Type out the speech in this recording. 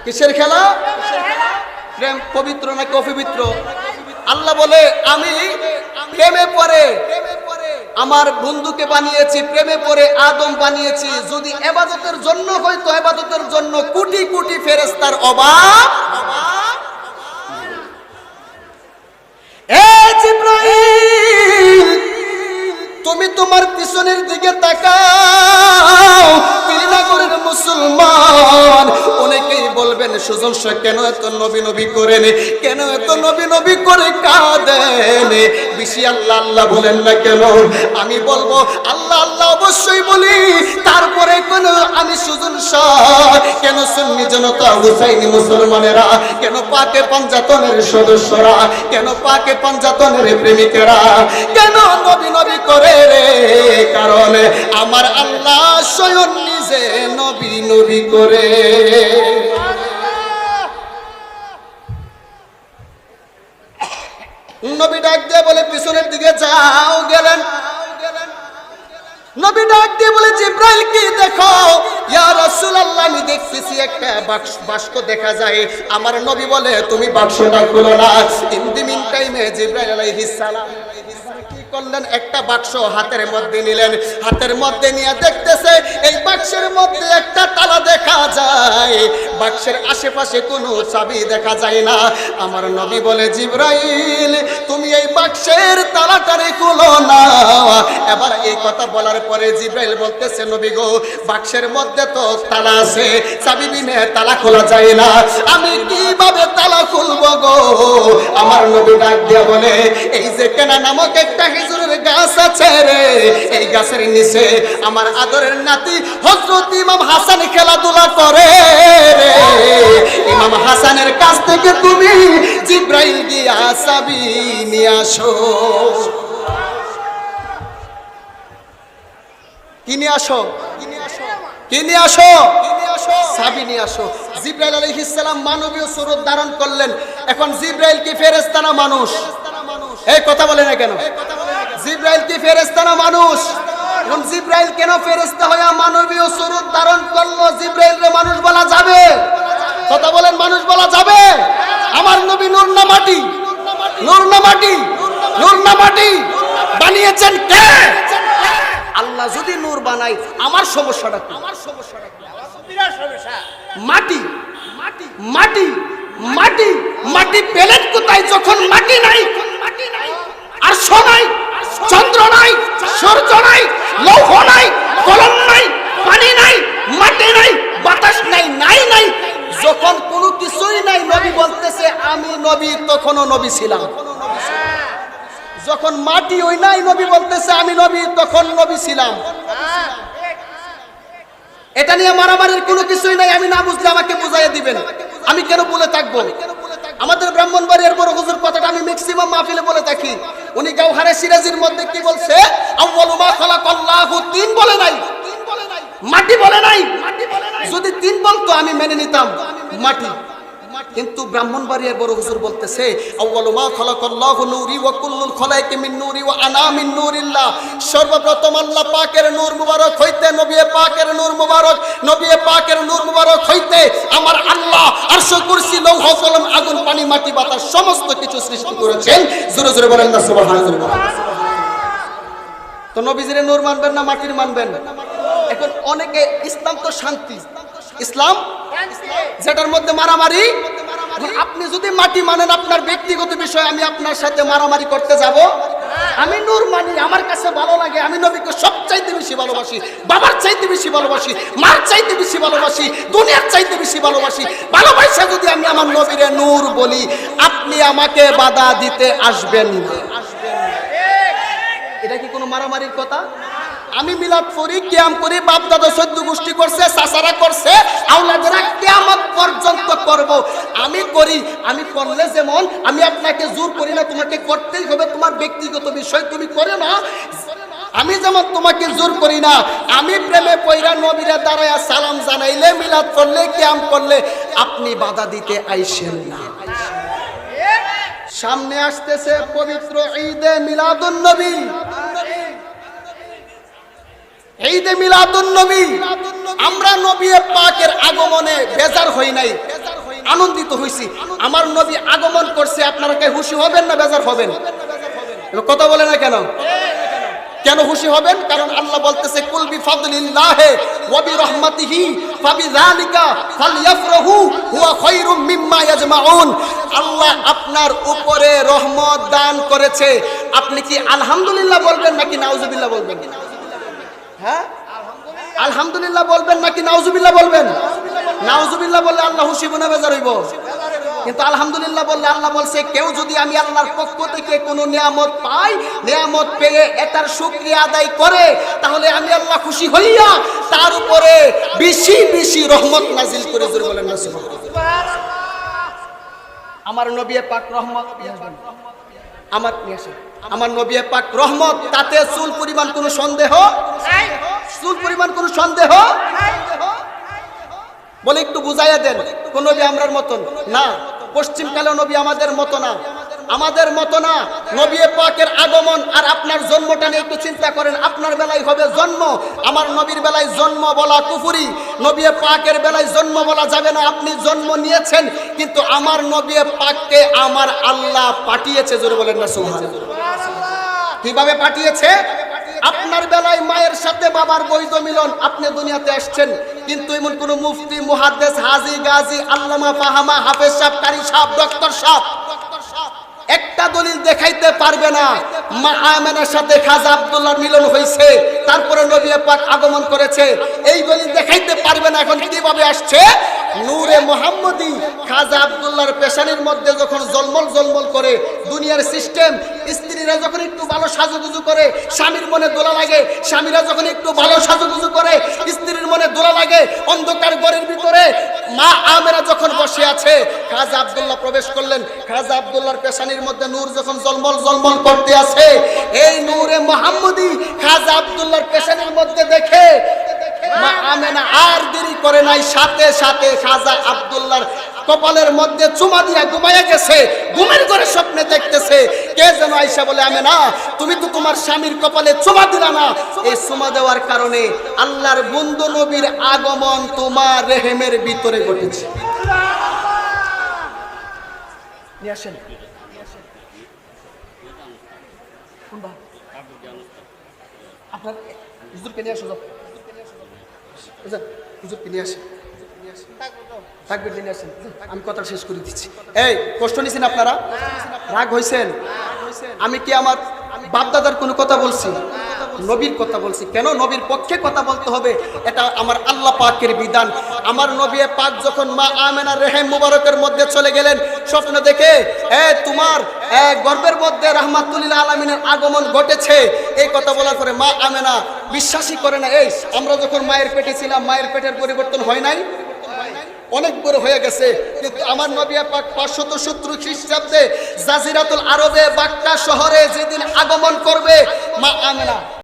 কিসের খেলা? প্রেম পবিত্র নাকি অপবিত্র? আল্লাহ বলে আমি প্রেমে পড়ে আমার বন্ধুকে বানিয়েছি, প্রেমে পড়ে আদম বানিয়েছি। যদি ইবাদতের জন্য হয়তো ইবাদতের জন্য কোটি কোটি ফেরেশতার অভাব। এ জিবরাইল, তুমি তোমার পিছনের দিকে তাকাও। শ্রীনগরের মুসলমান অনেকেই বলবেন সুজন শাহ কেন এত নবী নবী করেন, কেন এত নবী নবী করে কাঁদেন, বেশি আল্লাহ আল্লাহ বলেন না কেন? আমি বলবো আল্লাহ আল্লাহ অবশ্যই বলি, তারপরে কেন আমি সুজন শাহ, কেন সুন্নি জনতা হুসাইনি মুসলমানেরা, কেন পাকে পাঞ্জাতনের সদস্যরা, কেন পাকে পাঞ্জাতনের প্রেমিকেরা কেন নবী নবী করে রে? কারণ আমার আল্লাহ স্বয়ং নিজে নবী নবী করে। নবী ডাক দিয়ে বলে পিছনের দিকে যাও। গেলেন। নবী ডাক দিয়ে বলে জিবরাইল কি দেখো? ইয়া রাসূলুল্লাহ আমি দেখতেছি একটা বাক্স দেখা যায়। আমার নবী বলে তুমি বাক্সটা খুলো না। ইন দি মিন টাইমে জিবরাইল আলাইহিস সালাম করলেন, একটা বাক্স হাতের মধ্যে নিলেন। হাতের মধ্যে নিয়ে দেখতেছে এই বাক্সের মধ্যে একটা তালা দেখা যায়, বাক্সের আশেপাশে কোনো চাবি দেখা যায় না। আমার নবী বলে জিবরাইল তুমি এই বাক্সের তালাটারে খুলো না। এবার এই কথা বলার পরে জিবরাইল বলতেছে নবী গো, বাক্সের মধ্যে তো তালা আছে, চাবি বিনে তালা খোলা যায় না, আমি কিভাবে তালা খুলবো গো? আমার নবী ডাক দিয়ে বলে এই যে কেনা নামক একটা খেজুরের গাছ আছে রে, এই গাছের নিচে আমার আদরের নাতি হযরত ইমাম হাসান খেলাধুলা করে রে। ইমাম হাসানের কাছ থেকে তুমি জিবরাইল দিয়া চাবি নিয়ে আসো। কি নিয়ে আসো? কি নিয়ে আসো? চাবি নিয়ে আসো। জিবরাইল আলাইহিস সালাম মানবীয় স্বরূপ ধারণ করলেন। এখন জিবরাইল কি ফেরেশতা না মানুষ? এই কথা বলে না কেন? জিবরাইল কি ফেরেশতা না মানুষ? এখন জিবরাইল কেন ফেরেশতা হয়ে মানবীয় স্বরূপ ধারণ করলো? জিবরাইলরে মানুষ বলা যাবে? কথা বলেন, মানুষ বলা যাবে? আমার নবী নূর না মাটি? নূর না মাটি? নূর না মাটি? বানিয়েছেন কে? আল্লাহ যদি নূর বানাই আমার সমস্যাটা কি? আমার সমস্যাটা কি? বিরাট সমস্যা। মাটি মাটি মাটি মাটি মাটি পেলেন কোথায় যখন মাটি নাই? আর নাই, চন্দ্র নাই, সূর্য নাই, লৌহ নাই, কলম নাই, পানি নাই, মাটি নাই, বাতাস নাই, নাই নাই, যখন কোনো কিছুই নাই নবী বলতেছে আমি নবী, তখনও নবী ছিলাম। যখন মাটি ওই নাই নবী বলতেছে আমি নবী, তখন নবী ছিলাম। এটা নিয়ে মারামারির কোনো কিছুই নাই। আমি না বুঝলে আমাকে বুঝাইয়া দিবেন, আমি কেন বলে থাকবো? আমাদের ব্রাহ্মণবাড়িয়ার বড় হুজুর কথাটা আমি ম্যাক্সিমাম মাহফিলে বলে থাকি। উনি গাওহারে সিরাজির মধ্যে কি বলছে? আউয়ালু মা খালাকাল্লাহু, তিন বলে নাই, মাটি বলে নাই। যদি তিন বলতো আমি মেনে নিতাম মাটি, কিন্তু ব্রাহ্মণবাড়িয়ার বড় হুজুর বলতেছে আউয়ালু মা খালাকাল্লাহু নূরি ওয়া কুল্লুল খালাইকি মিন নূরি ওয়া আনা মিন নূরিল্লাহ। সর্বপ্রথম আল্লাহ পাকের নূর মুবারক হইতে নবী পাকের নূর মুবারক, নবী পাকের নূর মুবারক হইতে আমার আল্লাহ আরশ কুরসি লৌহ কলম আগুন পানি মাটি বাতাস সমস্ত কিছু সৃষ্টি করেছেন। জোরে জোরে বলেন না সুবহানাল্লাহ। তো নবীজির নূর মানবেন না মাটির মানবেন? এখন অনেকে ইসলাম তো শান্তি, ইসলাম যেটার মধ্যে মারামারি। আপনি যদি মাটি মানেন আপনার ব্যক্তিগত বিষয়, আমি আপনার সাথে মারামারি করতে যাব? আমি নূর মানি, আমার কাছে ভালো লাগে, আমি নবীকে সবচাইতে বেশি ভালোবাসি, বাবার চাইতে বেশি ভালোবাসি, মার চাইতে বেশি ভালোবাসি, দুনিয়ার চাইতে বেশি ভালোবাসি। ভালোবাসা যদি আমি আমার নবীরে নূর বলি, আপনি আমাকে বাধা দিতে আসবেন না। এটা কি কোনো মারামারির কথা? আমি মিলাদ করি, কিয়াম করি, বাপ দাদা 14 গোষ্ঠী করছে, চাচারা করছে, আওলাদেরা কিয়ামত পর্যন্ত করব। আমি করি, আমি করলে যেমন আমি আপনাকে জোর করি না, তোমাকে করতেই হবে, তোমার ব্যক্তিগত বিষয়, তুমি করে না। আমি যেমন তোমাকে জোর করি না, আমি প্রেমে পয়রা নবীরা দাঁড়ায়া সালাম জানাইলে, মিলাদ করলে, কিয়াম করলে আপনি বাধা দিতে আইসেন না। সামনে আসতেছে পবিত্র ঈদে মিলাদুন নবী। ঈদে মিলাদুন নবী, আমরা নবী পাকের আগমনে বেজার হই নাই। আনন্দিত হইছি। আমার নবী আগমন করছে, আপনারা কে খুশি হবেন না বেজার হবেন? এবার কথা বলে না কেন? কেন খুশি হবেন? কারণ আল্লাহ বলতেছে কুল বিফাদলিল্লাহি ওয়া বিরহমাতিহি ফাবিযালিকা ফালইফরাহু হুয়া খায়রুম মিম্মা ইয়াজমাউন। আল্লাহ আপনার উপরে রহমত দান করেছে, আপনি কি আলহামদুলিল্লাহ বলবেন নাকি নাউজুবিল্লাহ বলবেন? হ্যাঁ, আলহামদুলিল্লাহ বলবেন নাকি নাউজুবিল্লাহ বলবেন? নাউজুবিল্লাহ বললে আল্লাহ খুশি না বেজার হইব? কিন্তু আলহামদুলিল্লাহ বললে আল্লাহ বলছে কেউ যদি আমি আল্লাহর পক্ষ থেকে কোনো নিয়ামত পাই, নিয়ামত পেয়ে এটার শুকরিয়া আদায় করে, তাহলে আমি আল্লাহ খুশি হইয়া তার উপরে বেশি বেশি রহমত নাজিল করে। জোরে বলেন না সুবহানাল্লাহ। আমার নবী পাক রহমত, আমার নিয়ে আসেন, আমার নবী পাক রহমত, তাতে চুল পরিমাণ কোনো সন্দেহ নাই, চুল পরিমাণ কোনো সন্দেহ নাই। বলে একটু বুঝাইয়া দেন, কোন নবী আমরার মতন না, পশ্চিমকালে নবী আমাদের মতো না, আমাদের মতো না। নবী পাকের আগমন আর আপনার জন্মটা নিয়ে একটু চিন্তা করেন। আপনার বেলায় হবে জন্ম, আমার নবীর বেলায় জন্ম বলা কুফরি। নবী পাকের বেলায় জন্ম বলা যাবে না। আপনি জন্ম নিয়েছেন, কিন্তু আমার নবী পাককে আমার আল্লাহ পাঠিয়েছে। জোরে বলেন না সুবহানাল্লাহ। কিভাবে পাঠিয়েছে? আপনার বেলায় মায়ের সাথে বাবার বৈধ মিলন, আপনি দুনিয়াতে আসছেন, কিন্তু এমন কোন মুফতি, মুহাদ্দিস, হাজী, গাজী, আল্লামা, ফাহামা, হাফেজ সাহেব, কারি সাহেব, ডক্টর সাহেব একটা দলিল দেখাইতে পারবে না মা আমেনার সাথে খাজা আব্দুল্লাহর মিলন হয়েছে, তারপরে নবী পাক আগমন করেছে। এই দলিল দেখাইতে পারবে না। এখন কিভাবে আসছে? নূরে মুহাম্মদী খাজা আব্দুল্লাহর পেশানির মধ্যে যখন জলমল জলমল করে, দুনিয়ার সিস্টেম, স্ত্রীরা যখন একটু ভালো সাজুগুজু করে স্বামীর মনে দোলা লাগে, স্বামীরা যখন একটু ভালো সাজুগুজু করে স্ত্রীর মনে দোলা লাগে। অন্ধকার ঘরের ভিতরে মা আমেনা যখন বসে আছে, খাজা আব্দুল্লাহ প্রবেশ করলেন। খাজা আব্দুল্লাহর পেশানির মধ্যে নূর যখন জলমল জলমল করতে আছে, এই নূরে মুহাম্মদী খাজা আব্দুল্লাহর পেশানির মধ্যে দেখে মা আমেনা আর দেরি করে নাই, সাথে সাথে খাজা আব্দুল্লাহর কপালের মধ্যে চুমা দিয়া ঘুমাইয়া গেছে। ঘুমের ঘরে স্বপ্নে দেখতেছে কে যেন আয়েশা বলে, আমেনা তুমি তো তোমার স্বামীর কপালে চুমা দিলা না। এই চুমা দেওয়ার কারণে আল্লাহর বন্ধু নবীর আগমন তোমার রেহেমের ভিতরে ঘটেছে। নিয়ে আসেন আপনার হুজুরকে নিয়ে আসো, হুজুরকে নিয়ে আসেন, তাকবীর দিয়ে আসেন। আমি কথা শেষ করে দিচ্ছি। এই কষ্ট নিছেন আপনারা? রাগ হইছেন? আমি কি আমার বাপদাদার কোনো কথা বলছি? নবীর কথা বলছি। কেন নবীর পক্ষে কথা বলতে হবে? এটা আমার আল্লাহ পাকের বিধান। আমার নবী পাক যখন মা আমেনার রেহেম মুবারকের মধ্যে চলে গেলেন, স্বপ্ন দেখে তোমার গর্ভের মধ্যে রাহমাতুল লিল আলামিনের আগমন ঘটেছে, এই কথা বলার পরে মা আমেনা বিশ্বাসই করে না। এই আমরা যখন মায়ের পেটে ছিলাম, মায়ের পেটের পরিবর্তন হয় নাই? অনেক বড় হয়ে গেছে। কিন্তু আমার নবী পাক 570 খ্রিস্টাব্দে জাজিরাতুল আরবে বাক্কা শহরে যেদিন আগমন করবে, মা আমেনা